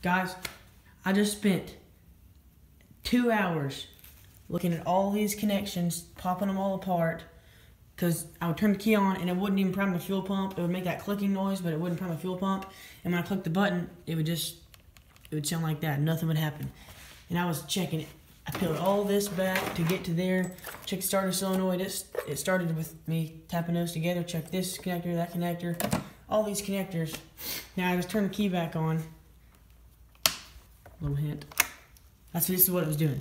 Guys, I just spent 2 hours looking at all these connections, popping them all apart, because I would turn the key on and it wouldn't even prime the fuel pump. It would make that clicking noise, but it wouldn't prime the fuel pump. And when I clicked the button, it would sound like that. Nothing would happen. And I was checking it. I peeled all this back to get to there. Check the starter solenoid. It started with me tapping those together. Check this connector, that connector, all these connectors. Now I just turn the key back on. Little hint. This is what it was doing.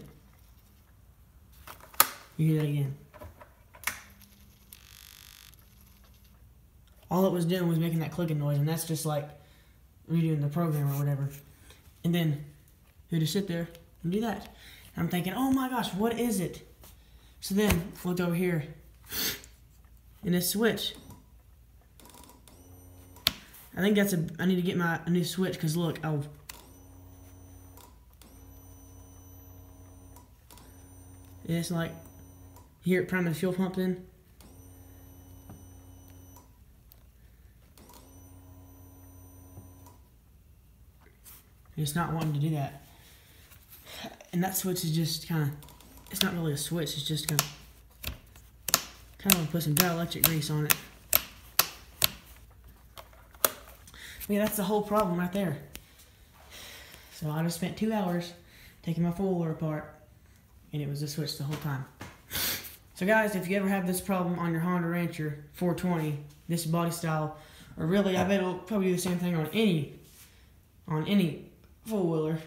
You hear that again. All it was doing was making that clicking noise, and that's just like redoing the program or whatever. And then you just sit there and do that. And I'm thinking, oh my gosh, what is it? So then I looked over here, and this switch. I think I need to get a new switch, because look, it's like, you hear it priming the fuel pump then? It's not wanting to do that. And that switch is just kind of, it's not really a switch, it's just kind of put some dielectric grease on it. But yeah, that's the whole problem right there. So I just spent 2 hours taking my four-wheeler apart, and it was a switch the whole time. So guys, if you ever have this problem on your Honda Rancher 420, this body style, or really, I bet it'll probably do the same thing on any four-wheeler,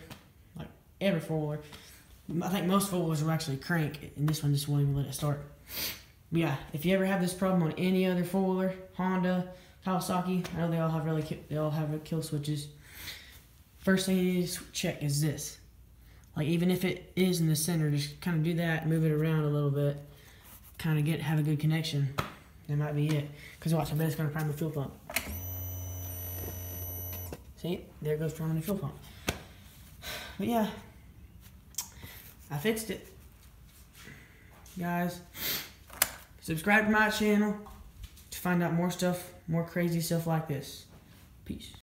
like every four-wheeler. I think most four-wheelers will actually crank, and this one just won't even let it start. But yeah, if you ever have this problem on any other four-wheeler, Honda, Kawasaki, I know they all have kill switches. First thing you need to check is this. Like, even if it is in the center, just kind of do that, move it around a little bit, kind of have a good connection. That might be it. Because watch, I bet it's going to prime the fuel pump. See, there goes priming the fuel pump. But yeah, I fixed it. Guys, subscribe to my channel to find out more stuff, more crazy stuff like this. Peace.